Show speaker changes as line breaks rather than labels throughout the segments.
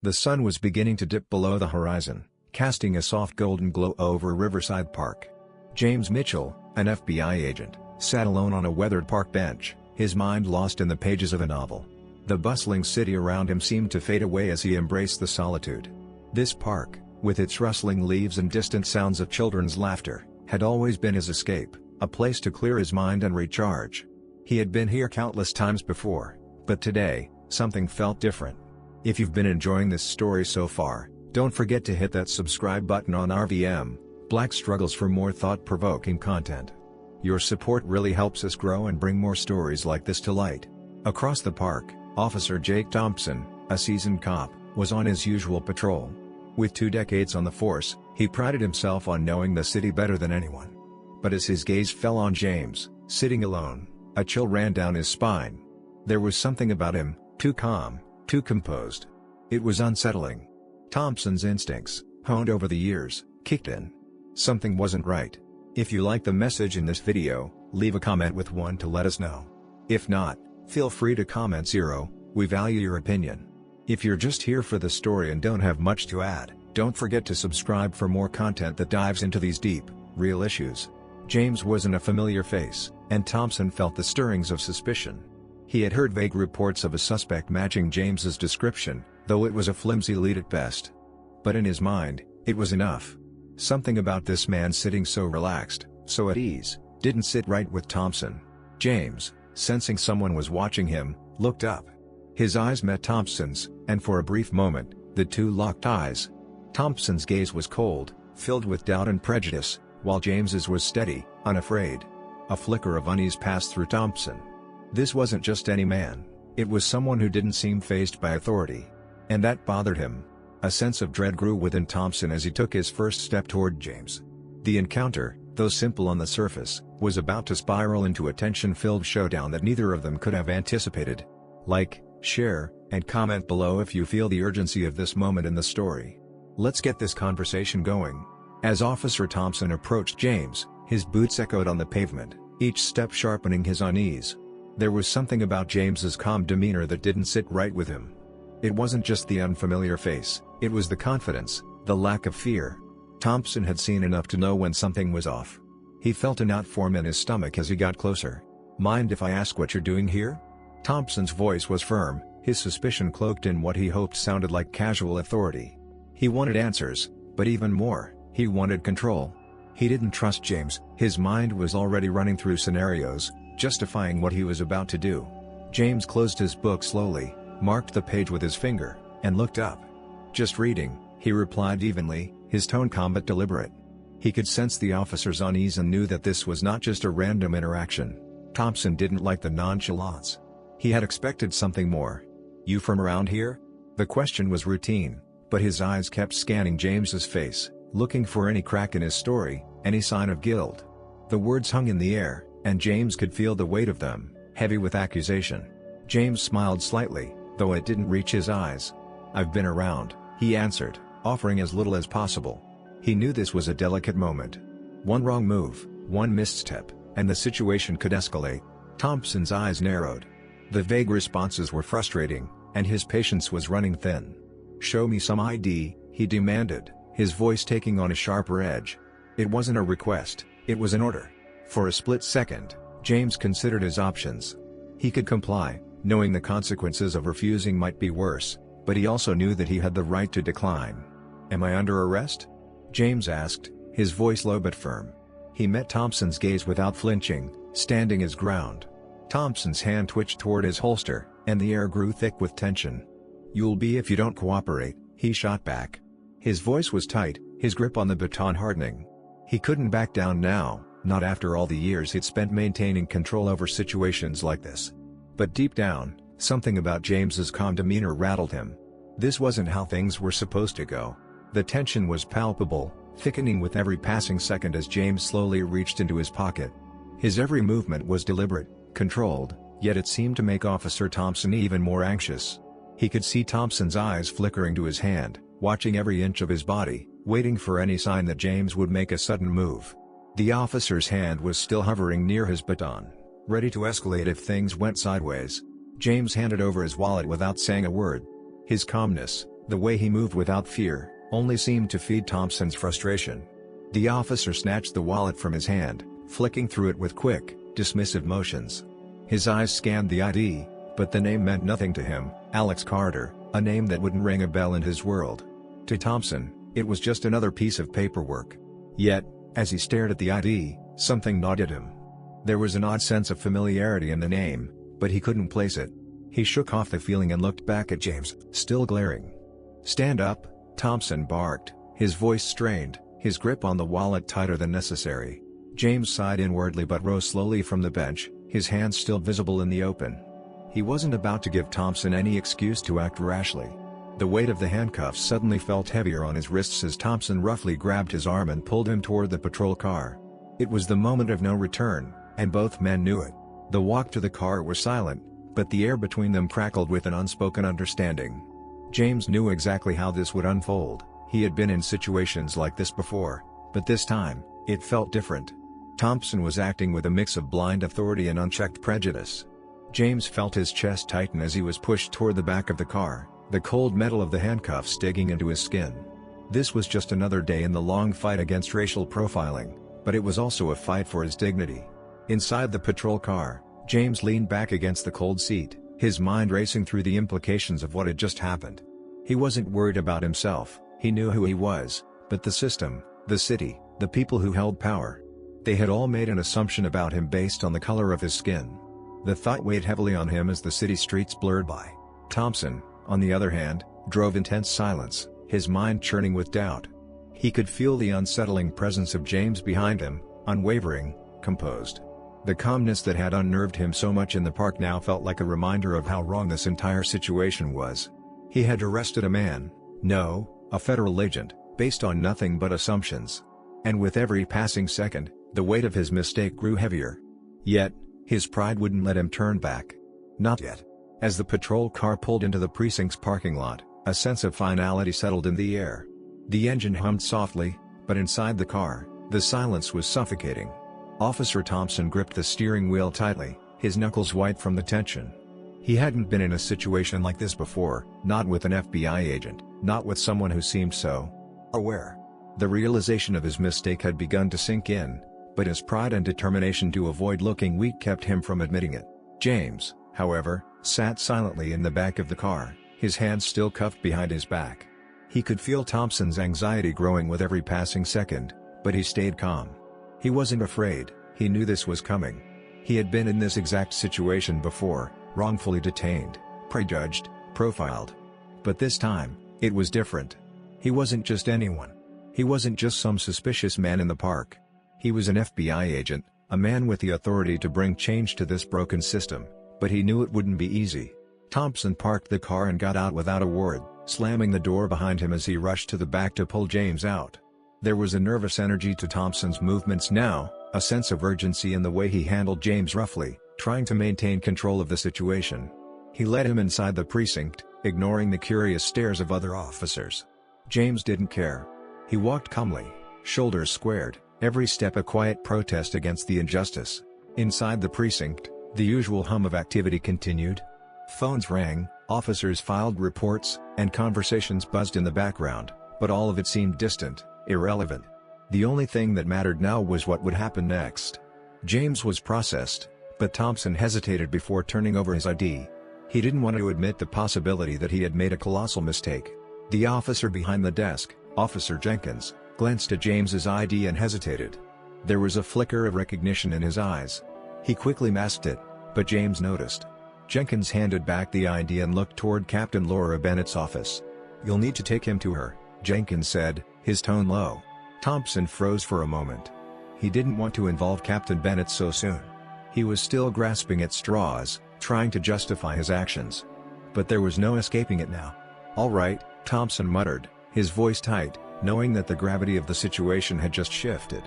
The sun was beginning to dip below the horizon, casting a soft golden glow over Riverside Park. James Mitchell, an FBI agent, sat alone on a weathered park bench, his mind lost in the pages of a novel. The bustling city around him seemed to fade away as he embraced the solitude. This park, with its rustling leaves and distant sounds of children's laughter, had always been his escape, a place to clear his mind and recharge. He had been here countless times before, but today, something felt different. If you've been enjoying this story so far, don't forget to hit that subscribe button on Black Struggles for more thought-provoking content. Your support really helps us grow and bring more stories like this to light. Across the park, Officer Jake Thompson, a seasoned cop, was on his usual patrol. With 2 decades on the force, he prided himself on knowing the city better than anyone. But as his gaze fell on James, sitting alone, a chill ran down his spine. There was something about him, too calm, too composed. It was unsettling. Thompson's instincts, honed over the years, kicked in. Something wasn't right. If you like the message in this video, leave a comment with 1 to let us know. If not, feel free to comment 0, we value your opinion. If you're just here for the story and don't have much to add, don't forget to subscribe for more content that dives into these deep, real issues. James wasn't a familiar face, and Thompson felt the stirrings of suspicion. He had heard vague reports of a suspect matching James's description, though it was a flimsy lead at best. But in his mind, it was enough. Something about this man sitting so relaxed, so at ease, didn't sit right with Thompson. James, sensing someone was watching him, looked up. His eyes met Thompson's, and for a brief moment, the two locked eyes. Thompson's gaze was cold, filled with doubt and prejudice, while James's was steady, unafraid. A flicker of unease passed through Thompson. This wasn't just any man, it was someone who didn't seem fazed by authority. And that bothered him. A sense of dread grew within Thompson as he took his first step toward James. The encounter, though simple on the surface, was about to spiral into a tension-filled showdown that neither of them could have anticipated. Like, share, and comment below if you feel the urgency of this moment in the story. Let's get this conversation going. As Officer Thompson approached James, his boots echoed on the pavement, each step sharpening his unease. There was something about James's calm demeanor that didn't sit right with him. It wasn't just the unfamiliar face, it was the confidence, the lack of fear. Thompson had seen enough to know when something was off. He felt a knot form in his stomach as he got closer. "Mind if I ask what you're doing here?" Thompson's voice was firm, his suspicion cloaked in what he hoped sounded like casual authority. He wanted answers, but even more, he wanted control. He didn't trust James, his mind was already running through scenarios, justifying what he was about to do. James closed his book slowly, marked the page with his finger, and looked up. "Just reading," he replied evenly, his tone calm but deliberate. He could sense the officer's unease and knew that this was not just a random interaction. Thompson didn't like the nonchalance. He had expected something more. "You from around here?" The question was routine, but his eyes kept scanning James's face, looking for any crack in his story, any sign of guilt. The words hung in the air, and James could feel the weight of them, heavy with accusation. James smiled slightly, though it didn't reach his eyes. "I've been around," he answered, offering as little as possible. He knew this was a delicate moment. One wrong move, one misstep, and the situation could escalate. Thompson's eyes narrowed. The vague responses were frustrating, and his patience was running thin. "Show me some ID," he demanded, his voice taking on a sharper edge. It wasn't a request, it was an order. For a split second, James considered his options. He could comply, knowing the consequences of refusing might be worse, but he also knew that he had the right to decline. "Am I under arrest?" James asked, his voice low but firm. He met Thompson's gaze without flinching, standing his ground. Thompson's hand twitched toward his holster, and the air grew thick with tension. "You'll be if you don't cooperate," he shot back. His voice was tight, his grip on the baton hardening. He couldn't back down now, not after all the years he'd spent maintaining control over situations like this. But deep down, something about James's calm demeanor rattled him. This wasn't how things were supposed to go. The tension was palpable, thickening with every passing second as James slowly reached into his pocket. His every movement was deliberate, controlled, yet it seemed to make Officer Thompson even more anxious. He could see Thompson's eyes flickering to his hand, watching every inch of his body, waiting for any sign that James would make a sudden move. The officer's hand was still hovering near his baton, ready to escalate if things went sideways. James handed over his wallet without saying a word. His calmness, The way he moved without fear only seemed to feed Thompson's frustration. The officer snatched the wallet from his hand, flicking through it with quick, dismissive motions. His eyes scanned the ID, but the name meant nothing to him. Alex Carter, a name that wouldn't ring a bell in his world. To Thompson, it was just another piece of paperwork. Yet, as he stared at the ID, something gnawed at him. There was an odd sense of familiarity in the name, but he couldn't place it. He shook off the feeling and looked back at James, still glaring. "Stand up," Thompson barked, his voice strained, his grip on the wallet tighter than necessary. James sighed inwardly but rose slowly from the bench, his hands still visible in the open. He wasn't about to give Thompson any excuse to act rashly. The weight of the handcuffs suddenly felt heavier on his wrists as Thompson roughly grabbed his arm and pulled him toward the patrol car. It was the moment of no return, and both men knew it. The walk to the car was silent, but the air between them crackled with an unspoken understanding. James knew exactly how this would unfold. He had been in situations like this before, but this time, it felt different. Thompson was acting with a mix of blind authority and unchecked prejudice. James felt his chest tighten as he was pushed toward the back of the car, the cold metal of the handcuffs digging into his skin. This was just another day in the long fight against racial profiling, but it was also a fight for his dignity. Inside the patrol car, James leaned back against the cold seat, his mind racing through the implications of what had just happened. He wasn't worried about himself, he knew who he was, but the system, the city, the people who held power. They had all made an assumption about him based on the color of his skin. The thought weighed heavily on him as the city streets blurred by. Thompson, on the other hand, drove intense silence, his mind churning with doubt. He could feel the unsettling presence of James behind him, unwavering, composed. The calmness that had unnerved him so much in the park now felt like a reminder of how wrong this entire situation was. He had arrested a man, no, a federal agent, based on nothing but assumptions. And with every passing second, the weight of his mistake grew heavier. Yet, his pride wouldn't let him turn back. Not yet. As the patrol car pulled into the precinct's parking lot, a sense of finality settled in the air. The engine hummed softly, but inside the car, the silence was suffocating. Officer Thompson gripped the steering wheel tightly, his knuckles white from the tension. He hadn't been in a situation like this before, not with an FBI agent, not with someone who seemed so aware. The realization of his mistake had begun to sink in, but his pride and determination to avoid looking weak kept him from admitting it. James, however, sat silently in the back of the car, his hands still cuffed behind his back. He could feel Thompson's anxiety growing with every passing second, but he stayed calm. He wasn't afraid, he knew this was coming. He had been in this exact situation before, wrongfully detained, prejudged, profiled. But this time, it was different. He wasn't just anyone. He wasn't just some suspicious man in the park. He was an FBI agent, a man with the authority to bring change to this broken system, but he knew it wouldn't be easy. Thompson parked the car and got out without a word, slamming the door behind him as he rushed to the back to pull James out. There was a nervous energy to Thompson's movements now, a sense of urgency in the way he handled James roughly, trying to maintain control of the situation. He led him inside the precinct, ignoring the curious stares of other officers. James didn't care. He walked calmly, shoulders squared, every step a quiet protest against the injustice. Inside the precinct, the usual hum of activity continued. Phones rang, officers filed reports, and conversations buzzed in the background, but all of it seemed distant, irrelevant. The only thing that mattered now was what would happen next. James was processed, but Thompson hesitated before turning over his ID. He didn't want to admit the possibility that he had made a colossal mistake. The officer behind the desk, Officer Jenkins, glanced at James's ID and hesitated. There was a flicker of recognition in his eyes. He quickly masked it, but James noticed. Jenkins handed back the ID and looked toward Captain Laura Bennett's office. "You'll need to take him to her," Jenkins said, his tone low. Thompson froze for a moment. He didn't want to involve Captain Bennett so soon. He was still grasping at straws, trying to justify his actions. But there was no escaping it now. "All right," Thompson muttered, his voice tight, knowing that the gravity of the situation had just shifted.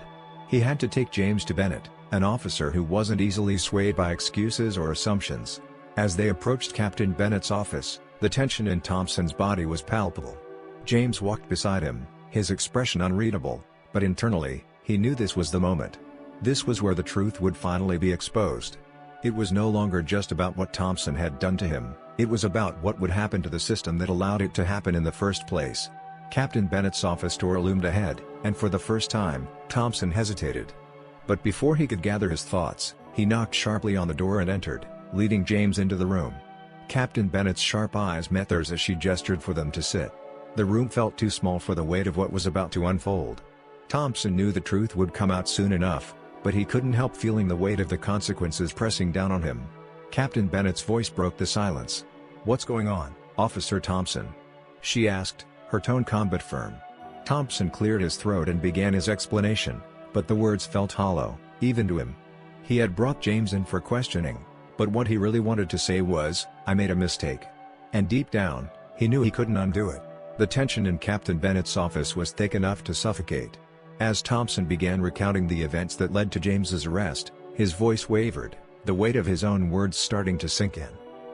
He had to take James to Bennett, an officer who wasn't easily swayed by excuses or assumptions. As they approached Captain Bennett's office, the tension in Thompson's body was palpable. James walked beside him, his expression unreadable, but internally, he knew this was the moment. This was where the truth would finally be exposed. It was no longer just about what Thompson had done to him, It was about what would happen to the system that allowed it to happen in the first place. Captain Bennett's office door loomed ahead, and for the first time, Thompson hesitated. But before he could gather his thoughts, he knocked sharply on the door and entered, leading James into the room. Captain Bennett's sharp eyes met theirs as she gestured for them to sit. The room felt too small for the weight of what was about to unfold. Thompson knew the truth would come out soon enough, but he couldn't help feeling the weight of the consequences pressing down on him. Captain Bennett's voice broke the silence. "What's going on, Officer Thompson?" she asked, her tone calm but firm. Thompson cleared his throat and began his explanation, but the words felt hollow, even to him. He had brought James in for questioning, but what he really wanted to say was, "I made a mistake." And deep down, he knew he couldn't undo it. The tension in Captain Bennett's office was thick enough to suffocate. As Thompson began recounting the events that led to James's arrest, his voice wavered, the weight of his own words starting to sink in.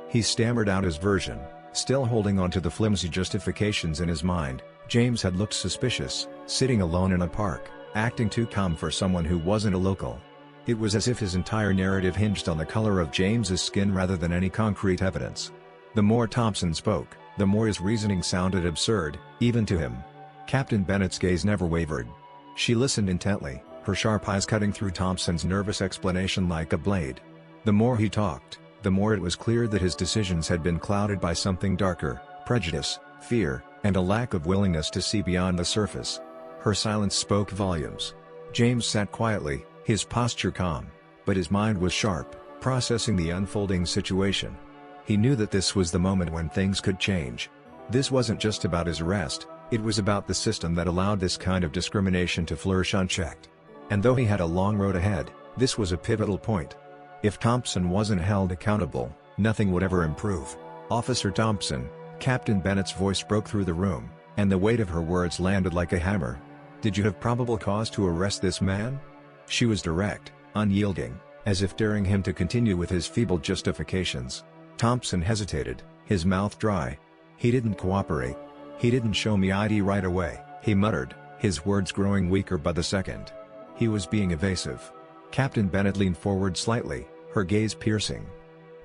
He stammered out his version, still holding on to the flimsy justifications in his mind. James had looked suspicious, sitting alone in a park, acting too calm for someone who wasn't a local. It was as if his entire narrative hinged on the color of James's skin rather than any concrete evidence. The more Thompson spoke, the more his reasoning sounded absurd, even to him. Captain Bennett's gaze never wavered. She listened intently, her sharp eyes cutting through Thompson's nervous explanation like a blade. The more he talked, the more it was clear that his decisions had been clouded by something darker: prejudice, fear, and a lack of willingness to see beyond the surface. Her silence spoke volumes. James sat quietly, his posture calm, but his mind was sharp, processing the unfolding situation. He knew that this was the moment when things could change. This wasn't just about his arrest, it was about the system that allowed this kind of discrimination to flourish unchecked. And though he had a long road ahead, this was a pivotal point. If Thompson wasn't held accountable, nothing would ever improve. "Officer Thompson," Captain Bennett's voice broke through the room, and the weight of her words landed like a hammer. "Did you have probable cause to arrest this man?" She was direct, unyielding, as if daring him to continue with his feeble justifications. Thompson hesitated, his mouth dry. "He didn't cooperate. He didn't show me ID right away," he muttered, his words growing weaker by the second. "He was being evasive." Captain Bennett leaned forward slightly, her gaze piercing.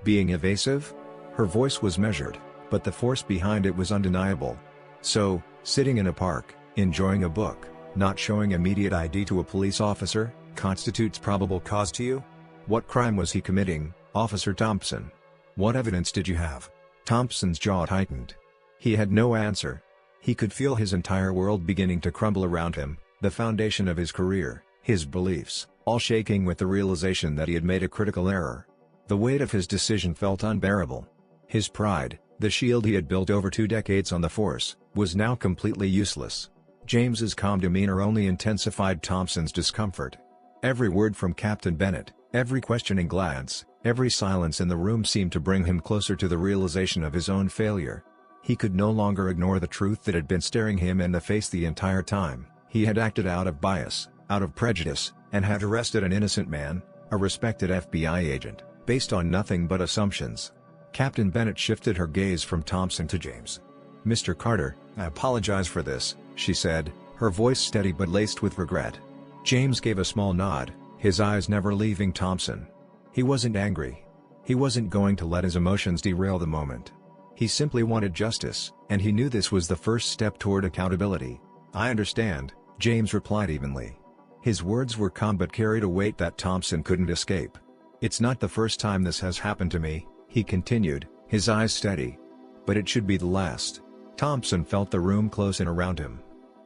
"Being evasive?" Her voice was measured, but the force behind it was undeniable. "So, sitting in a park, enjoying a book, not showing immediate ID to a police officer, constitutes probable cause to you? What crime was he committing, Officer Thompson? What evidence did you have?" Thompson's jaw tightened. He had no answer. He could feel his entire world beginning to crumble around him, the foundation of his career, his beliefs, all shaking with the realization that he had made a critical error. The weight of his decision felt unbearable. His pride, the shield he had built over 2 decades on the force, was now completely useless. James's calm demeanor only intensified Thompson's discomfort. Every word from Captain Bennett, every questioning glance, every silence in the room seemed to bring him closer to the realization of his own failure. He could no longer ignore the truth that had been staring him in the face the entire time. He had acted out of bias, out of prejudice, and had arrested an innocent man, a respected FBI agent, based on nothing but assumptions. Captain Bennett shifted her gaze from Thompson to James. "Mr. Carter, I apologize for this," she said, her voice steady but laced with regret. James gave a small nod, his eyes never leaving Thompson. He wasn't angry. He wasn't going to let his emotions derail the moment. He simply wanted justice, and he knew this was the first step toward accountability. "I understand," James replied evenly. His words were calm but carried a weight that Thompson couldn't escape. "It's not the first time this has happened to me," he continued, his eyes steady. "But it should be the last." Thompson felt the room close in around him.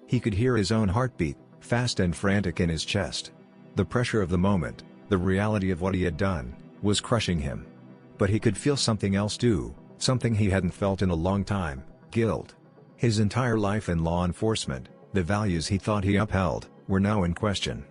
He could hear his own heartbeat, fast and frantic in his chest. The pressure of the moment, the reality of what he had done, was crushing him. But he could feel something else too, something he hadn't felt in a long time: guilt. His entire life in law enforcement, the values he thought he upheld, were now in question.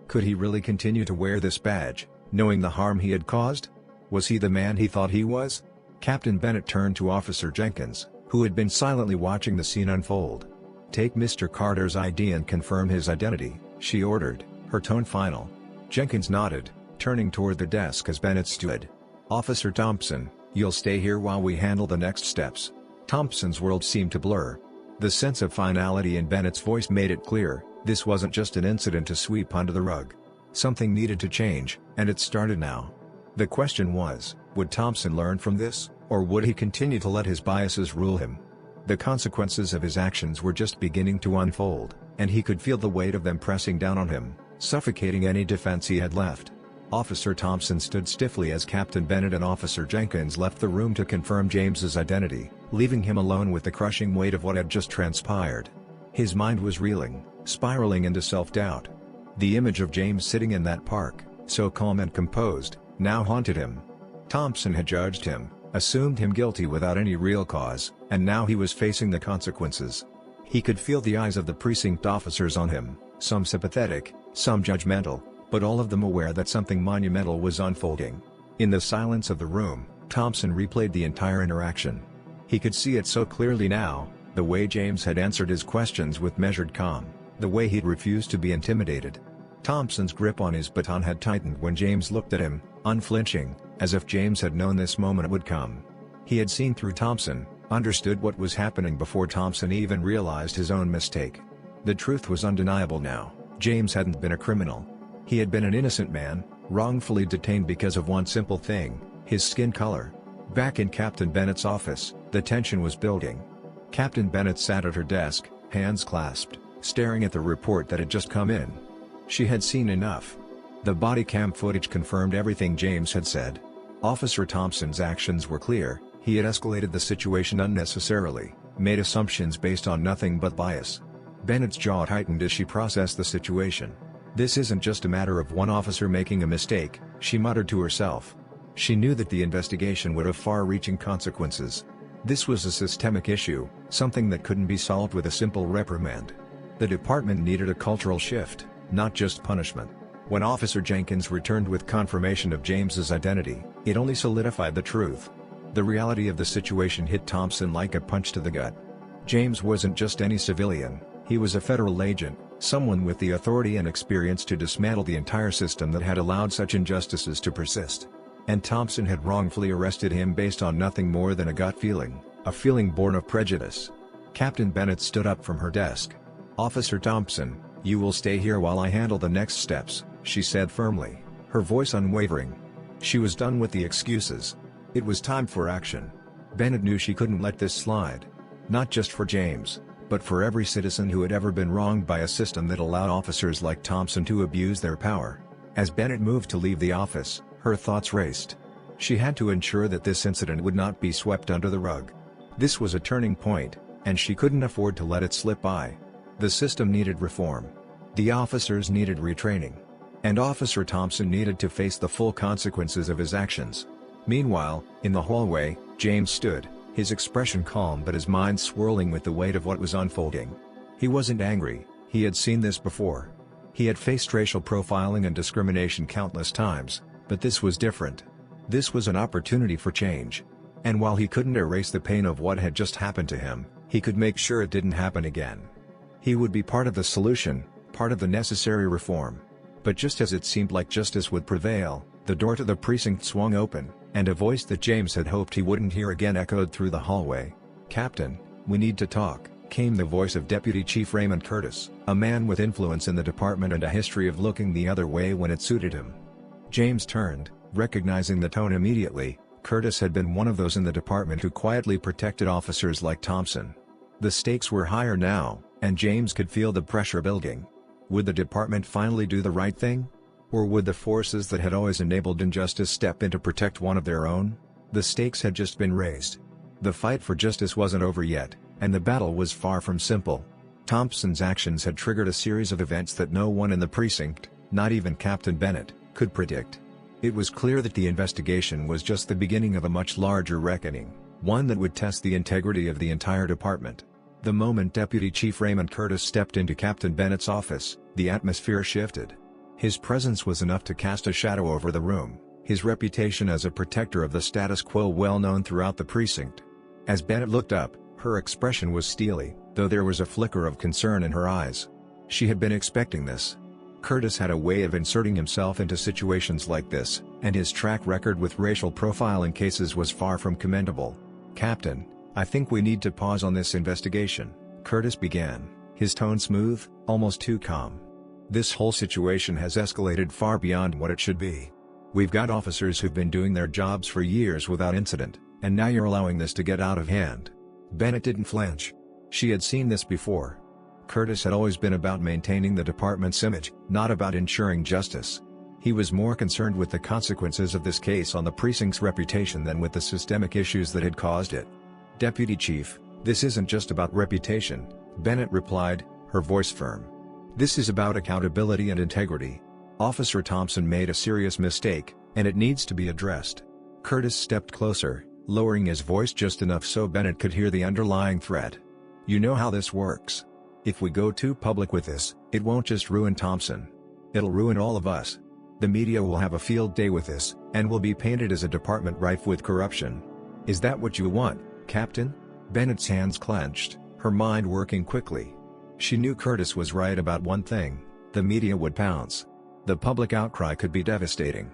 Could he really continue to wear this badge, knowing the harm he had caused? Was he the man he thought he was? Captain Bennett turned to Officer Jenkins, who had been silently watching the scene unfold. "Take Mr. Carter's ID and confirm his identity," she ordered, her tone final. Jenkins nodded, turning toward the desk as Bennett stood. "Officer Thompson, you'll stay here while we handle the next steps." Thompson's world seemed to blur. The sense of finality in Bennett's voice made it clear, this wasn't just an incident to sweep under the rug. Something needed to change, and it started now. The question was, would Thompson learn from this, Or would he continue to let his biases rule him? The consequences of his actions were just beginning to unfold, and he could feel the weight of them pressing down on him, suffocating any defense he had left. Officer Thompson stood stiffly as Captain Bennett and Officer Jenkins left the room to confirm James's identity, leaving him alone with the crushing weight of what had just transpired. His mind was reeling, spiraling into self-doubt. The image of James sitting in that park, so calm and composed, now haunted him. Thompson had judged him, assumed him guilty without any real cause, and now he was facing the consequences. He could feel the eyes of the precinct officers on him, some sympathetic, some judgmental, but all of them aware that something monumental was unfolding. In the silence of the room, Thompson replayed the entire interaction. He could see it so clearly now, the way James had answered his questions with measured calm, the way he'd refused to be intimidated. Thompson's grip on his baton had tightened when James looked at him, unflinching, as if James had known this moment would come. He had seen through Thompson, understood what was happening before Thompson even realized his own mistake. The truth was undeniable now. James hadn't been a criminal. He had been an innocent man, wrongfully detained because of one simple thing: his skin color. Back in Captain Bennett's office, the tension was building. Captain Bennett sat at her desk, hands clasped, staring at the report that had just come in. She had seen enough. The body cam footage confirmed everything James had said. Officer Thompson's actions were clear. He had escalated the situation unnecessarily, made assumptions based on nothing but bias. Bennett's jaw tightened as she processed the situation. This isn't just a matter of one officer making a mistake, she muttered to herself. She knew that the investigation would have far-reaching consequences. This was a systemic issue, something that couldn't be solved with a simple reprimand. The department needed a cultural shift, not just punishment. When Officer Jenkins returned with confirmation of James's identity, it only solidified the truth. The reality of the situation hit Thompson like a punch to the gut. James wasn't just any civilian, he was a federal agent, someone with the authority and experience to dismantle the entire system that had allowed such injustices to persist. And Thompson had wrongfully arrested him based on nothing more than a gut feeling, a feeling born of prejudice. Captain Bennett stood up from her desk. "Officer Thompson, you will stay here while I handle the next steps," she said firmly, her voice unwavering. She was done with the excuses. It was time for action. Bennett knew she couldn't let this slide. Not just for James, but for every citizen who had ever been wronged by a system that allowed officers like Thompson to abuse their power. As Bennett moved to leave the office, her thoughts raced. She had to ensure that this incident would not be swept under the rug. This was a turning point, and she couldn't afford to let it slip by. The system needed reform. The officers needed retraining. And Officer Thompson needed to face the full consequences of his actions. Meanwhile, in the hallway, James stood, his expression calm but his mind swirling with the weight of what was unfolding. He wasn't angry, he had seen this before. He had faced racial profiling and discrimination countless times, but this was different. This was an opportunity for change. And while he couldn't erase the pain of what had just happened to him, he could make sure it didn't happen again. He would be part of the solution, part of the necessary reform. But just as it seemed like justice would prevail, the door to the precinct swung open, and a voice that James had hoped he wouldn't hear again echoed through the hallway. "Captain, we need to talk," came the voice of Deputy Chief Raymond Curtis, a man with influence in the department and a history of looking the other way when it suited him. James turned, recognizing the tone immediately. Curtis had been one of those in the department who quietly protected officers like Thompson. The stakes were higher now, and James could feel the pressure building. Would the department finally do the right thing? Or would the forces that had always enabled injustice step in to protect one of their own? The stakes had just been raised. The fight for justice wasn't over yet, and the battle was far from simple. Thompson's actions had triggered a series of events that no one in the precinct, not even Captain Bennett, could predict. It was clear that the investigation was just the beginning of a much larger reckoning, one that would test the integrity of the entire department. The moment Deputy Chief Raymond Curtis stepped into Captain Bennett's office, the atmosphere shifted. His presence was enough to cast a shadow over the room, his reputation as a protector of the status quo well known throughout the precinct. As Bennett looked up, her expression was steely, though there was a flicker of concern in her eyes. She had been expecting this. Curtis had a way of inserting himself into situations like this, and his track record with racial profiling cases was far from commendable. "Captain, I think we need to pause on this investigation," Curtis began, his tone smooth, almost too calm. "This whole situation has escalated far beyond what it should be. We've got officers who've been doing their jobs for years without incident, And now you're allowing this to get out of hand." Bennett didn't flinch. She had seen this before. Curtis had always been about maintaining the department's image, not about ensuring justice. He was more concerned with the consequences of this case on the precinct's reputation than with the systemic issues that had caused it. "Deputy Chief, this isn't just about reputation," Bennett replied, her voice firm. "This is about accountability and integrity. Officer Thompson made a serious mistake, and it needs to be addressed." Curtis stepped closer, lowering his voice just enough so Bennett could hear the underlying threat. "You know how this works. If we go too public with this, it won't just ruin Thompson. It'll ruin all of us. The media will have a field day with this, and will be painted as a department rife with corruption. Is that what you want, Captain?" Bennett's hands clenched, her mind working quickly. She knew Curtis was right about one thing: the media would pounce. The public outcry could be devastating.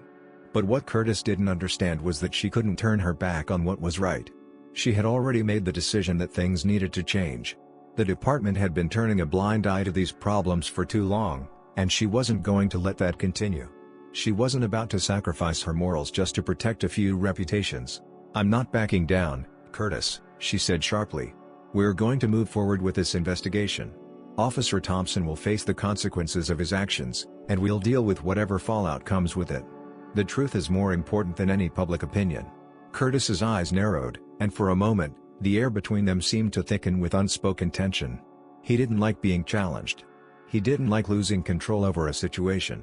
But what Curtis didn't understand was that she couldn't turn her back on what was right. She had already made the decision that things needed to change. The department had been turning a blind eye to these problems for too long, and she wasn't going to let that continue. She wasn't about to sacrifice her morals just to protect a few reputations. "I'm not backing down, Curtis," she said sharply. "We're going to move forward with this investigation. Officer Thompson will face the consequences of his actions, and we'll deal with whatever fallout comes with it. The truth is more important than any public opinion." Curtis's eyes narrowed, and for a moment, the air between them seemed to thicken with unspoken tension. He didn't like being challenged. He didn't like losing control over a situation.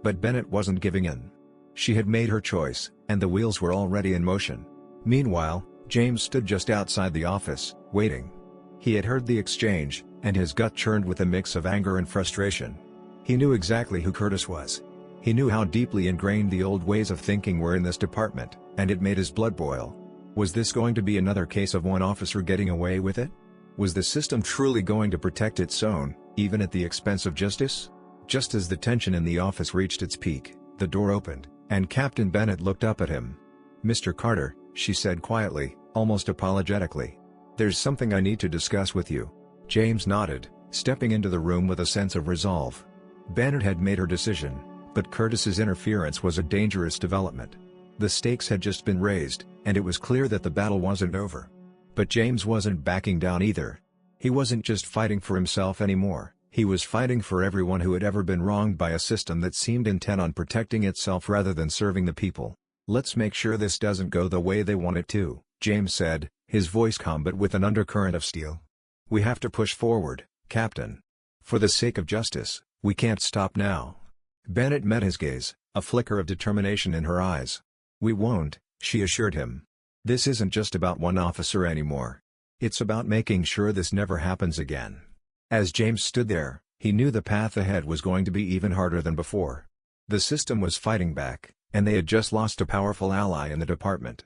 But Bennett wasn't giving in. She had made her choice, and the wheels were already in motion. Meanwhile, James stood just outside the office, waiting. He had heard the exchange, and his gut churned with a mix of anger and frustration. He knew exactly who Curtis was. He knew how deeply ingrained the old ways of thinking were in this department, and it made his blood boil. Was this going to be another case of one officer getting away with it? Was the system truly going to protect its own, even at the expense of justice? Just as the tension in the office reached its peak, the door opened, and Captain Bennett looked up at him. "Mr. Carter," she said quietly, almost apologetically. "There's something I need to discuss with you." James nodded, stepping into the room with a sense of resolve. Bennett had made her decision, but Curtis's interference was a dangerous development. The stakes had just been raised, and it was clear that the battle wasn't over. But James wasn't backing down either. He wasn't just fighting for himself anymore, he was fighting for everyone who had ever been wronged by a system that seemed intent on protecting itself rather than serving the people. "Let's make sure this doesn't go the way they want it to," James said, his voice calm but with an undercurrent of steel. "We have to push forward, Captain. For the sake of justice, we can't stop now." Bennett met his gaze, a flicker of determination in her eyes. "We won't," she assured him. "This isn't just about one officer anymore. It's about making sure this never happens again." As James stood there, he knew the path ahead was going to be even harder than before. The system was fighting back, and they had just lost a powerful ally in the department.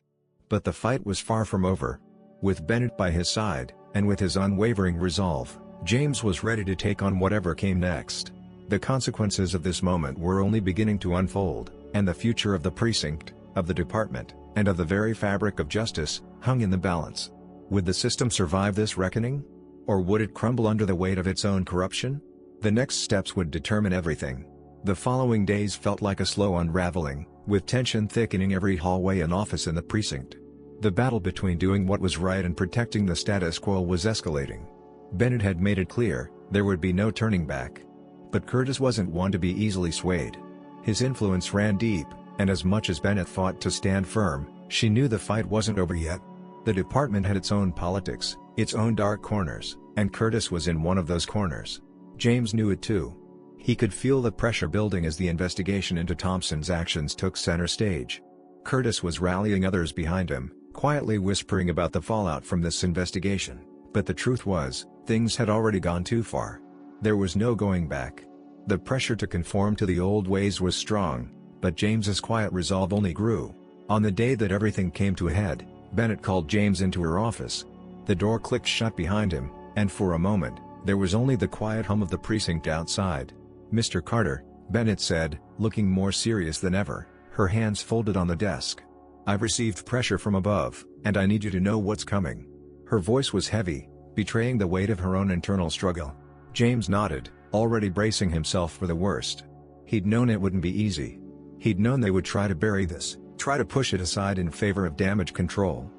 But the fight was far from over. With Bennett by his side, and with his unwavering resolve, James was ready to take on whatever came next. The consequences of this moment were only beginning to unfold, and the future of the precinct, of the department, and of the very fabric of justice, hung in the balance. Would the system survive this reckoning? Or would it crumble under the weight of its own corruption? The next steps would determine everything. The following days felt like a slow unraveling, with tension thickening every hallway and office in the precinct. The battle between doing what was right and protecting the status quo was escalating. Bennett had made it clear, there would be no turning back. But Curtis wasn't one to be easily swayed. His influence ran deep, and as much as Bennett fought to stand firm, she knew the fight wasn't over yet. The department had its own politics, its own dark corners, and Curtis was in one of those corners. James knew it too. He could feel the pressure building as the investigation into Thompson's actions took center stage. Curtis was rallying others behind him, quietly whispering about the fallout from this investigation, but the truth was, things had already gone too far. There was no going back. The pressure to conform to the old ways was strong, but James's quiet resolve only grew. On the day that everything came to a head, Bennett called James into her office. The door clicked shut behind him, and for a moment, there was only the quiet hum of the precinct outside. "Mr. Carter," Bennett said, looking more serious than ever, her hands folded on the desk. "I've received pressure from above, and I need you to know what's coming." Her voice was heavy, betraying the weight of her own internal struggle. James nodded, already bracing himself for the worst. He'd known it wouldn't be easy. He'd known they would try to bury this, try to push it aside in favor of damage control.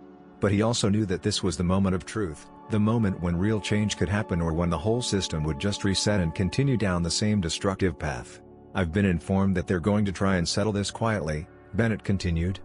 But he also knew that this was the moment of truth, the moment when real change could happen or when the whole system would just reset and continue down the same destructive path. "I've been informed that they're going to try and settle this quietly," Bennett continued.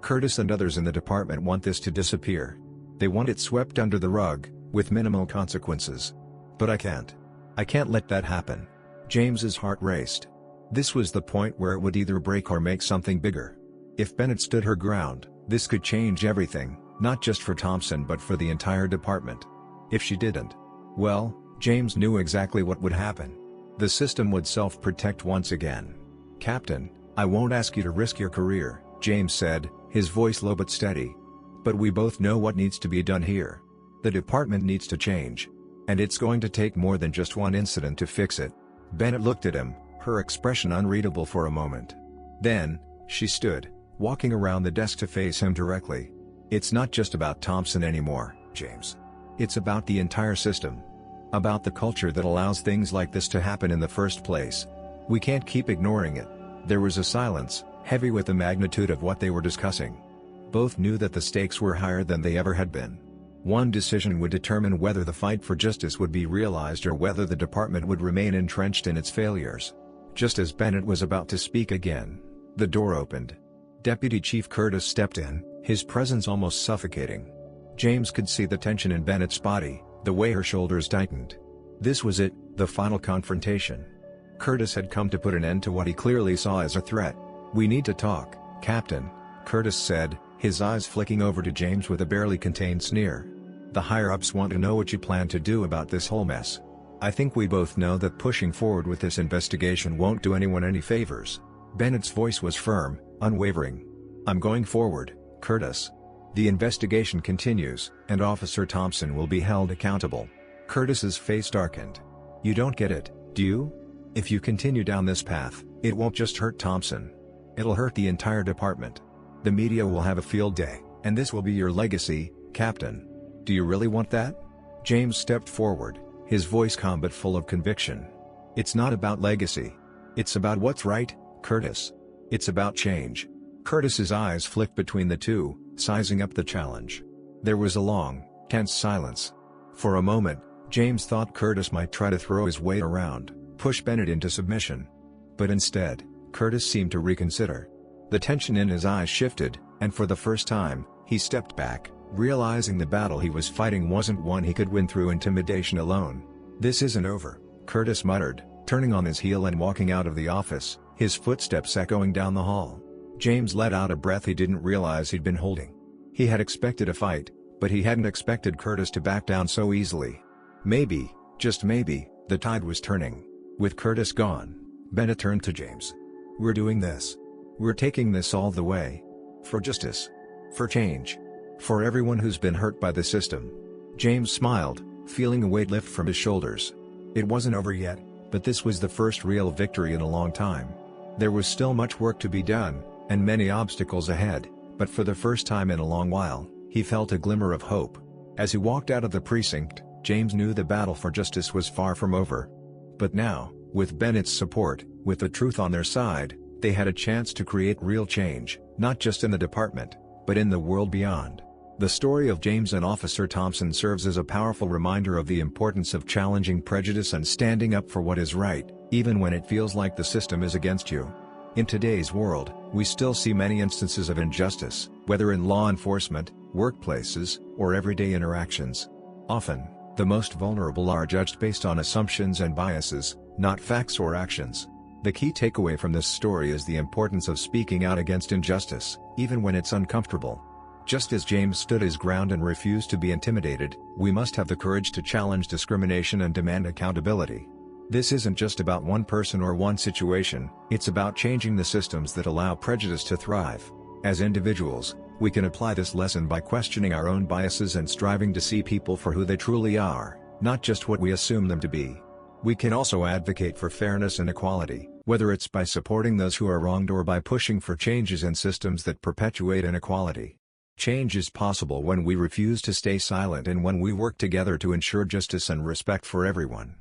"Curtis and others in the department want this to disappear. They want it swept under the rug, with minimal consequences. But I can't. I can't let that happen." James's heart raced. This was the point where it would either break or make something bigger. If Bennett stood her ground, this could change everything, not just for Thompson but for the entire department. If she didn't, well, James knew exactly what would happen. The system would self-protect once again. "Captain, I won't ask you to risk your career," James said, his voice low but steady. "But we both know what needs to be done here. The department needs to change. And it's going to take more than just one incident to fix it." Bennett looked at him, her expression unreadable for a moment. Then, she stood, walking around the desk to face him directly. "It's not just about Thompson anymore, James. It's about the entire system. About the culture that allows things like this to happen in the first place. We can't keep ignoring it." There was a silence, heavy with the magnitude of what they were discussing. Both knew that the stakes were higher than they ever had been. One decision would determine whether the fight for justice would be realized or whether the department would remain entrenched in its failures. Just as Bennett was about to speak again, the door opened. Deputy Chief Curtis stepped in, his presence almost suffocating. James could see the tension in Bennett's body, the way her shoulders tightened. This was it, the final confrontation. Curtis had come to put an end to what he clearly saw as a threat. "We need to talk, Captain," Curtis said, his eyes flicking over to James with a barely contained sneer. "The higher-ups want to know what you plan to do about this whole mess. I think we both know that pushing forward with this investigation won't do anyone any favors." Bennett's voice was firm, unwavering. "I'm going forward, Curtis. The investigation continues, and Officer Thompson will be held accountable." Curtis's face darkened. "You don't get it, do you? If you continue down this path, it won't just hurt Thompson. It'll hurt the entire department. The media will have a field day, and this will be your legacy, Captain. Do you really want that?" James stepped forward, his voice calm but full of conviction. "It's not about legacy. It's about what's right, Curtis. It's about change." Curtis's eyes flicked between the two, sizing up the challenge. There was a long, tense silence. For a moment, James thought Curtis might try to throw his weight around, push Bennett into submission. But instead, Curtis seemed to reconsider. The tension in his eyes shifted, and for the first time, he stepped back, realizing the battle he was fighting wasn't one he could win through intimidation alone. "This isn't over," Curtis muttered, turning on his heel and walking out of the office, his footsteps echoing down the hall. James let out a breath he didn't realize he'd been holding. He had expected a fight, but he hadn't expected Curtis to back down so easily. Maybe, just maybe, the tide was turning. With Curtis gone, Bennett turned to James. "We're doing this. We're taking this all the way. For justice. For change. For everyone who's been hurt by the system." James smiled, feeling a weight lift from his shoulders. It wasn't over yet, but this was the first real victory in a long time. There was still much work to be done, and many obstacles ahead, but for the first time in a long while, he felt a glimmer of hope. As he walked out of the precinct, James knew the battle for justice was far from over. But now, with Bennett's support, with the truth on their side, they had a chance to create real change, not just in the department, but in the world beyond. The story of James and Officer Thompson serves as a powerful reminder of the importance of challenging prejudice and standing up for what is right, even when it feels like the system is against you. In today's world, we still see many instances of injustice, whether in law enforcement, workplaces, or everyday interactions. Often, the most vulnerable are judged based on assumptions and biases, not facts or actions. The key takeaway from this story is the importance of speaking out against injustice, even when it's uncomfortable. Just as James stood his ground and refused to be intimidated, we must have the courage to challenge discrimination and demand accountability. This isn't just about one person or one situation, it's about changing the systems that allow prejudice to thrive. As individuals, we can apply this lesson by questioning our own biases and striving to see people for who they truly are, not just what we assume them to be. We can also advocate for fairness and equality, whether it's by supporting those who are wronged or by pushing for changes in systems that perpetuate inequality. Change is possible when we refuse to stay silent and when we work together to ensure justice and respect for everyone.